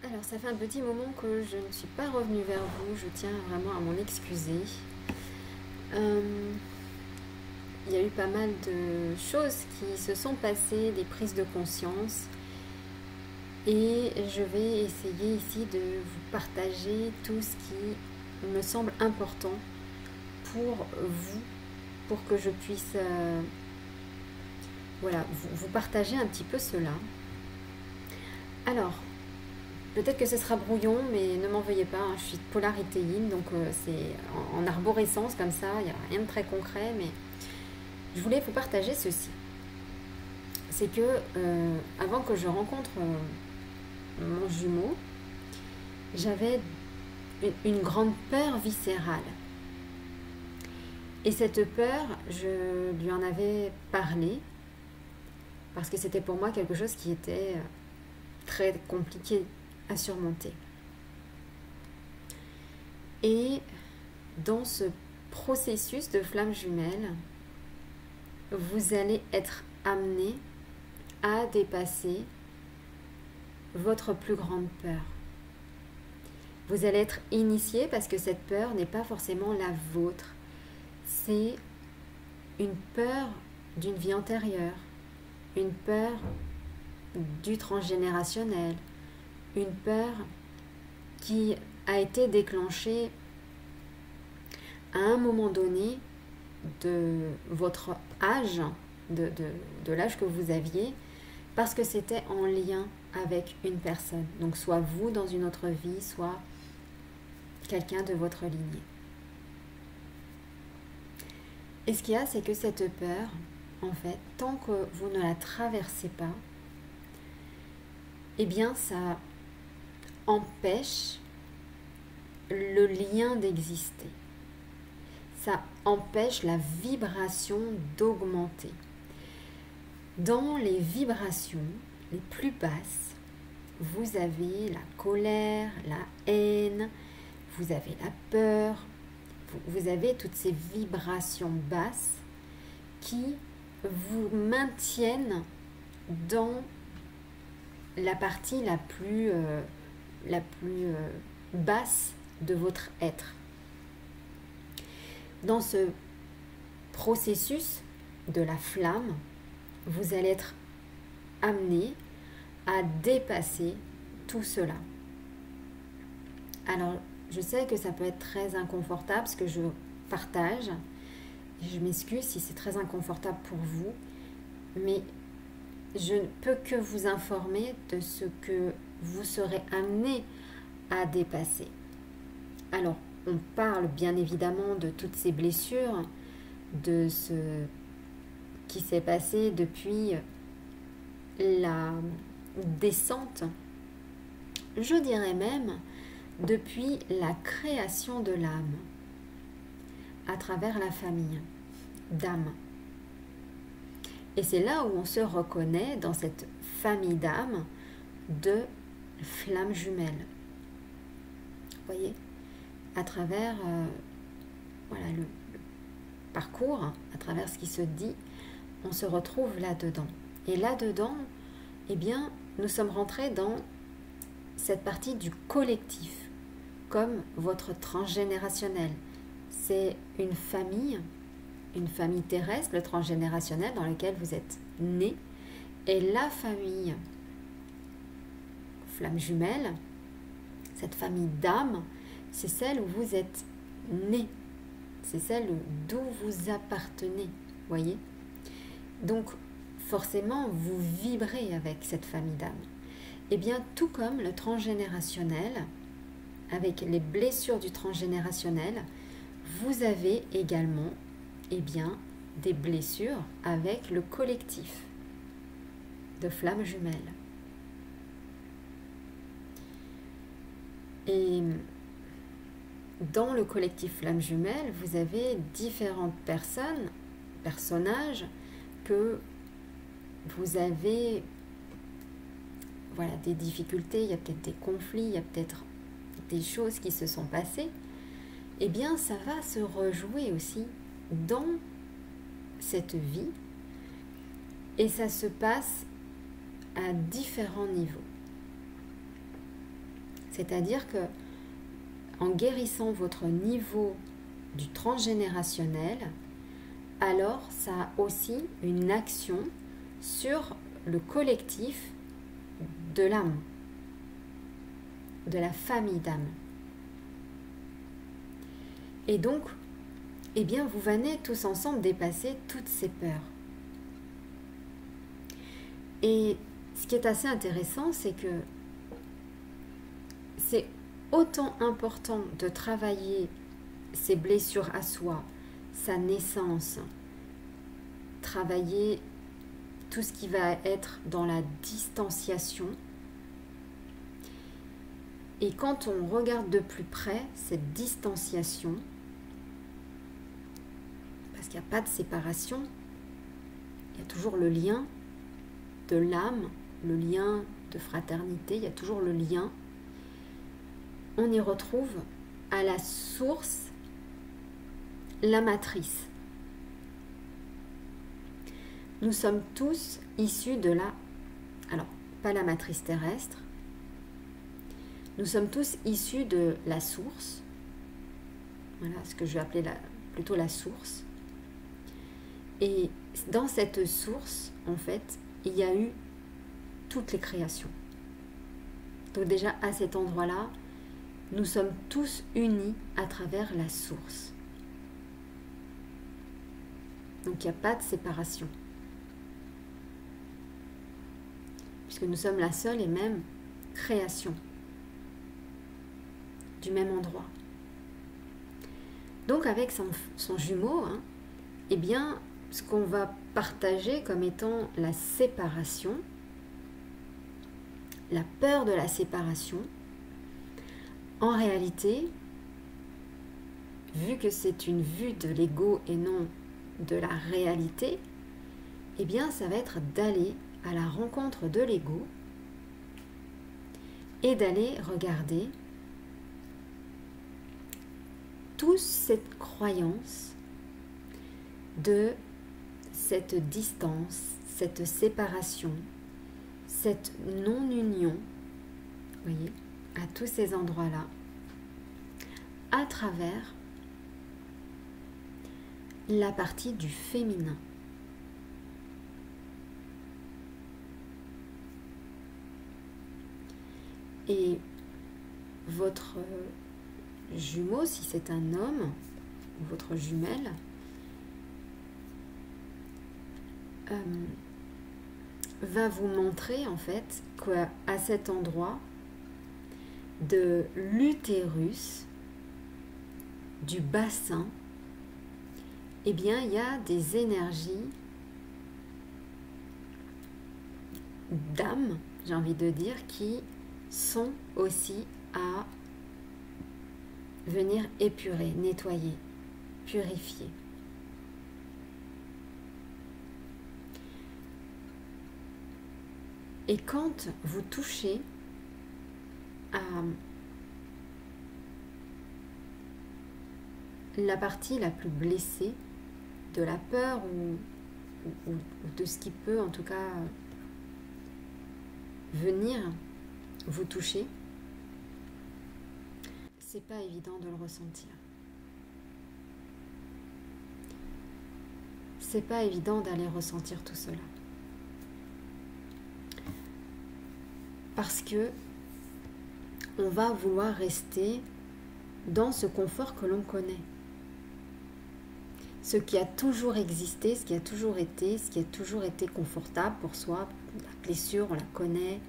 Alors, ça fait un petit moment que je ne suis pas revenue vers vous. Je tiens vraiment à m'en excuser. Il y a eu pas mal de choses qui se sont passées, des prises de conscience. Et je vais essayer ici de vous partager tout ce qui me semble important pour vous, pour que je puisse vous partager un petit peu cela. Alors, peut-être que ce sera brouillon, mais ne m'en veuillez pas, hein, je suis de polarité yin, donc c'est en arborescence comme ça, il n'y a rien de très concret, mais je voulais vous partager ceci. C'est que avant que je rencontre mon jumeau, j'avais une grande peur viscérale. Et cette peur, je lui en avais parlé, parce que c'était pour moi quelque chose qui était très compliqué à surmonter. Et dans ce processus de flamme jumelle, vous allez être amené à dépasser votre plus grande peur. Vous allez être initié parce que cette peur n'est pas forcément la vôtre. C'est une peur d'une vie antérieure, une peur du transgénérationnel, une peur qui a été déclenchée à un moment donné de votre âge, de l'âge que vous aviez, parce que c'était en lien avec une personne. Donc soit vous dans une autre vie, soit quelqu'un de votre lignée. Et ce qu'il y a, c'est que cette peur, en fait, tant que vous ne la traversez pas, eh bien ça empêche le lien d'exister. Ça empêche la vibration d'augmenter. Dans les vibrations les plus basses, vous avez la colère, la haine, vous avez la peur, vous avez toutes ces vibrations basses qui vous maintiennent dans la partie la plus basse de votre être. Dans ce processus de la flamme, vous allez être amené à dépasser tout cela. Alors, je sais que ça peut être très inconfortable ce que je partage. Je m'excuse si c'est très inconfortable pour vous, mais je ne peux que vous informer de ce que vous serez amené à dépasser. Alors, on parle bien évidemment de toutes ces blessures, de ce qui s'est passé depuis la descente, je dirais même depuis la création de l'âme, à travers la famille d'âmes. Et c'est là où on se reconnaît dans cette famille d'âmes de flammes jumelles. Vous voyez, à travers le parcours, à travers ce qui se dit, on se retrouve là-dedans. Et là-dedans, eh bien, nous sommes rentrés dans cette partie du collectif, comme votre transgénérationnel. C'est une famille terrestre, le transgénérationnel, dans laquelle vous êtes né, et la famille flamme jumelle, cette famille d'âmes, c'est celle où vous êtes né, c'est celle d'où vous appartenez, voyez. Donc, forcément, vous vibrez avec cette famille d'âmes. Eh bien, tout comme le transgénérationnel, avec les blessures du transgénérationnel, vous avez également, eh bien, des blessures avec le collectif de flammes jumelles. Et dans le collectif flammes jumelles, vous avez différentes personnages que vous avez des difficultés, il y a peut-être des conflits, il y a peut-être des choses qui se sont passées. Eh bien, ça va se rejouer aussi dans cette vie et ça se passe à différents niveaux. C'est-à-dire que en guérissant votre niveau du transgénérationnel, alors ça a aussi une action sur le collectif de l'âme, de la famille d'âme. Et donc, eh bien, vous venez tous ensemble dépasser toutes ces peurs. Et ce qui est assez intéressant, c'est que c'est autant important de travailler ses blessures à soi, sa naissance, travailler tout ce qui va être dans la distanciation. Et quand on regarde de plus près cette distanciation, parce qu'il n'y a pas de séparation, il y a toujours le lien de l'âme, le lien de fraternité, il y a toujours le lien. On y retrouve à la source la matrice. Nous sommes tous issus de la... Alors, pas la matrice terrestre. Nous sommes tous issus de la source. Voilà ce que je vais appeler plutôt la source. Et dans cette source, en fait, il y a eu toutes les créations. Donc déjà, à cet endroit-là, nous sommes tous unis à travers la source. Donc il n'y a pas de séparation. Puisque nous sommes la seule et même création du même endroit. Donc avec son jumeau, eh bien, ce qu'on va partager comme étant la séparation, la peur de la séparation, en réalité, vu que c'est une vue de l'ego et non de la réalité, eh bien, ça va être d'aller à la rencontre de l'ego et d'aller regarder toute cette croyance de cette distance, cette séparation, cette non-union, voyez, à tous ces endroits-là, à travers la partie du féminin. Et votre jumeau, si c'est un homme, ou votre jumelle, va vous montrer en fait qu'à cet endroit de l'utérus, du bassin, eh bien il y a des énergies d'âme, j'ai envie de dire, qui sont aussi à venir épurer, nettoyer, purifier. Et quand vous touchez à la partie la plus blessée de la peur ou de ce qui peut en tout cas venir vous toucher, c'est pas évident de le ressentir. C'est pas évident d'aller ressentir tout cela. Parce que on va vouloir rester dans ce confort que l'on connaît. Ce qui a toujours existé, ce qui a toujours été confortable pour soi, la blessure, on la connaît,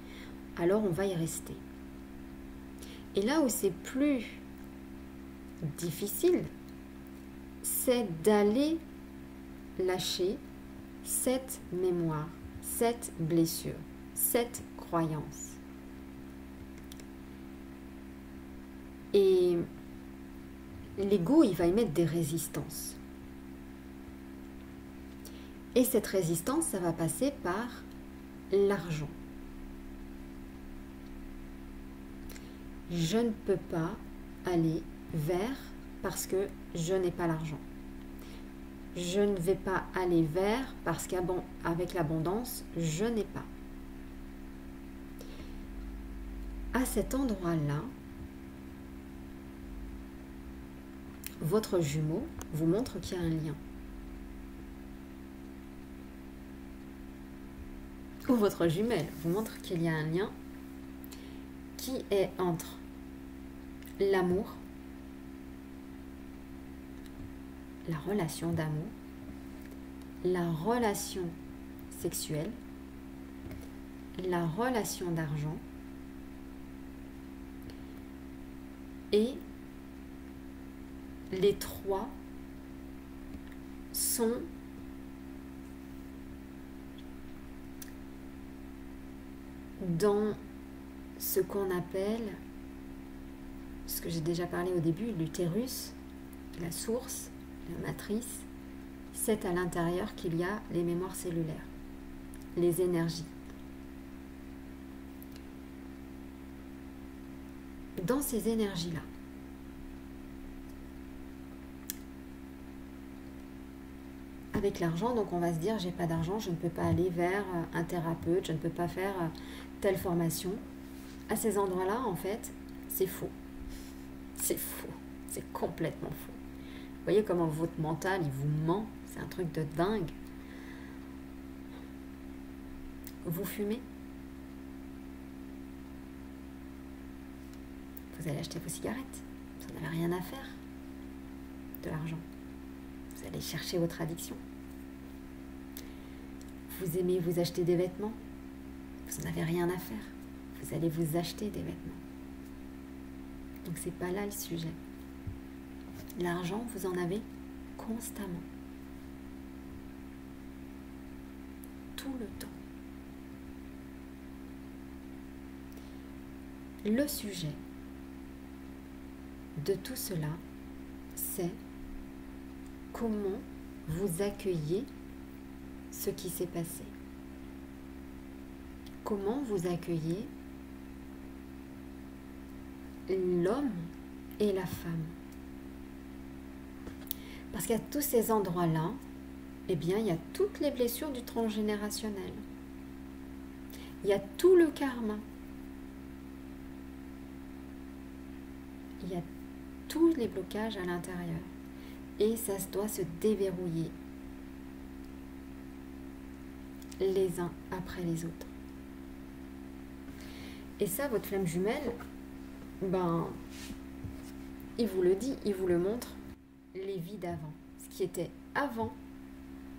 alors on va y rester. Et là où c'est plus difficile, c'est d'aller lâcher cette mémoire, cette blessure, cette croyance. Et l'ego, il va y mettre des résistances. Et cette résistance, ça va passer par l'argent. Je ne peux pas aller vers parce que je n'ai pas l'argent. Je ne vais pas aller vers parce qu'avec l'abondance, je n'ai pas. À cet endroit-là, votre jumeau vous montre qu'il y a un lien. Ou votre jumelle vous montre qu'il y a un lien qui est entre l'amour, la relation d'amour, la relation sexuelle, la relation d'argent et les trois sont dans ce qu'on appelle, ce que j'ai déjà parlé au début, l'utérus, la source, la matrice. C'est à l'intérieur qu'il y a les mémoires cellulaires, les énergies. Dans ces énergies-là, avec l'argent, donc on va se dire, j'ai pas d'argent, je ne peux pas aller vers un thérapeute, je ne peux pas faire telle formation. À ces endroits-là, en fait, c'est faux. C'est faux. C'est complètement faux. Vous voyez comment votre mental, il vous ment. C'est un truc de dingue. Vous fumez. Vous allez acheter vos cigarettes. Vous n'en avez rien à faire de l'argent. Vous allez chercher votre addiction. Vous aimez vous acheter des vêtements. Vous n'en avez rien à faire. Vous allez vous acheter des vêtements. Donc c'est pas là le sujet. L'argent, vous en avez constamment. Tout le temps. Le sujet de tout cela, c'est comment vous accueillez ce qui s'est passé. Comment vous accueillez l'homme et la femme. Parce qu'à tous ces endroits-là, eh bien, il y a toutes les blessures du transgénérationnel. Il y a tout le karma. Il y a tous les blocages à l'intérieur. Et ça doit se déverrouiller les uns après les autres. Et ça, votre flamme jumelle, ben, il vous le dit, il vous le montre, les vies d'avant. Ce qui était avant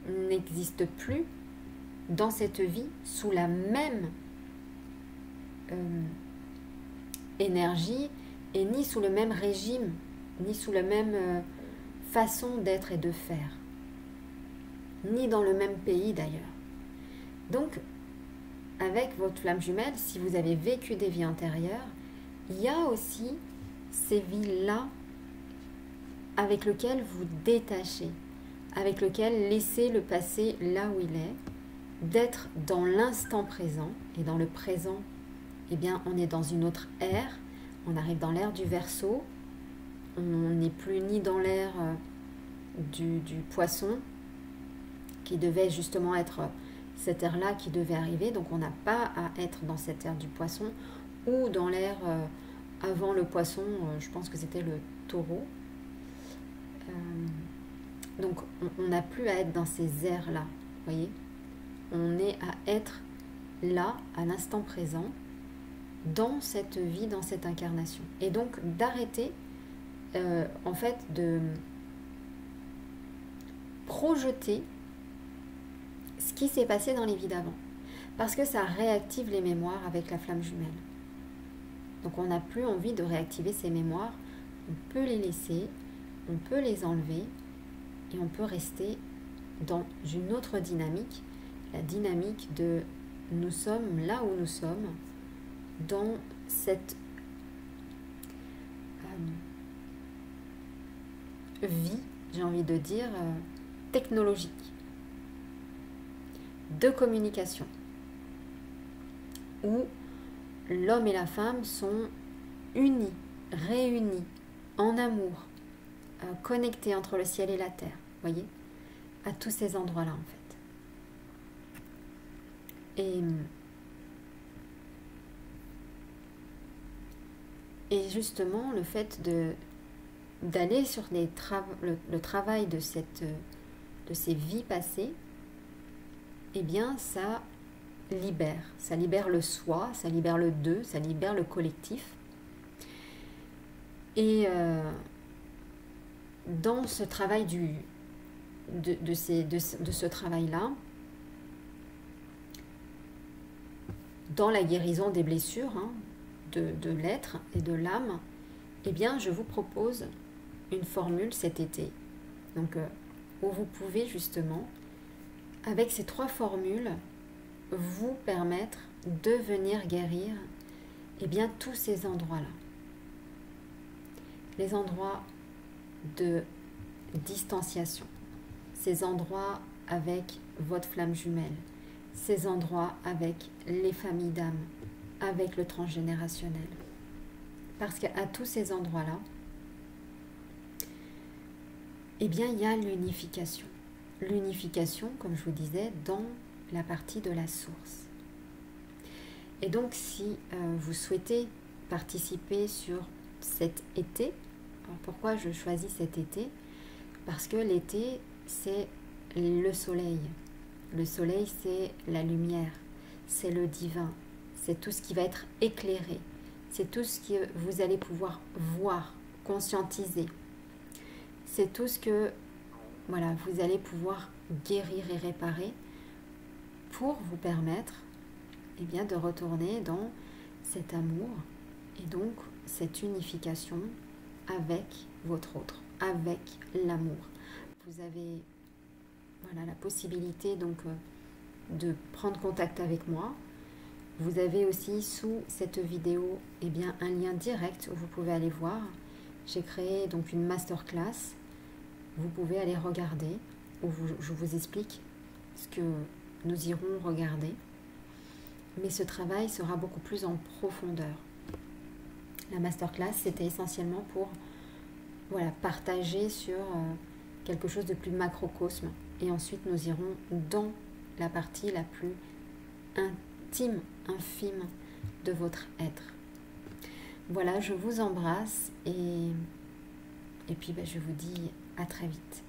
n'existe plus dans cette vie sous la même énergie et ni sous le même régime, ni sous la même façon d'être et de faire, ni dans le même pays d'ailleurs. Donc, avec votre flamme jumelle, si vous avez vécu des vies antérieures, il y a aussi ces vies-là avec lesquelles vous détachez, avec lesquelles laissez le passé là où il est, d'être dans l'instant présent. Et dans le présent, eh bien, on est dans une autre ère. On arrive dans l'ère du Verseau. On n'est plus ni dans l'ère du Poisson, qui devait justement être cette ère-là qui devait arriver. Donc on n'a pas à être dans cette ère du Poisson ou dans l'ère avant le Poisson, je pense que c'était le Taureau. Donc on n'a plus à être dans ces ères-là, voyez. On est à être là, à l'instant présent, dans cette vie, dans cette incarnation. Et donc d'arrêter, en fait, de projeter ce qui s'est passé dans les vies d'avant. Parce que ça réactive les mémoires avec la flamme jumelle. Donc on n'a plus envie de réactiver ces mémoires. On peut les laisser, on peut les enlever et on peut rester dans une autre dynamique, la dynamique de nous sommes là où nous sommes, dans cette vie, j'ai envie de dire, technologique, de communication, où l'homme et la femme sont unis, réunis, en amour, connectés entre le ciel et la terre, voyez, à tous ces endroits-là en fait. Et justement, le fait d'aller sur le travail de ces vies passées, eh bien ça libère le soi, ça libère le deux, ça libère le collectif. Et dans ce travail de ce travail-là, dans la guérison des blessures de l'être et de l'âme, eh bien je vous propose une formule cet été. Donc où vous pouvez justement, avec ces 3 formules, vous permettre de venir guérir eh bien tous ces endroits-là. Les endroits de distanciation, ces endroits avec votre flamme jumelle, ces endroits avec les familles d'âmes, avec le transgénérationnel. Parce qu'à tous ces endroits-là, eh bien, il y a l'unification. L'unification, comme je vous disais, dans la partie de la source. Et donc, si vous souhaitez participer sur cet été, alors pourquoi je choisis cet été? Parce que l'été, c'est le soleil. Le soleil, c'est la lumière, c'est le divin, c'est tout ce qui va être éclairé, c'est tout ce que vous allez pouvoir voir, conscientiser. C'est tout ce que voilà, vous allez pouvoir guérir et réparer pour vous permettre eh bien, de retourner dans cet amour et donc cette unification avec votre autre, avec l'amour. Vous avez voilà, la possibilité donc de prendre contact avec moi. Vous avez aussi sous cette vidéo eh bien, un lien direct où vous pouvez aller voir. J'ai créé donc une masterclass. Vous pouvez aller regarder, où je vous explique ce que nous irons regarder. Mais ce travail sera beaucoup plus en profondeur. La masterclass, c'était essentiellement pour voilà, partager sur quelque chose de plus macrocosme. Et ensuite, nous irons dans la partie la plus intime, infime de votre être. Voilà, je vous embrasse et puis je vous dis à très vite.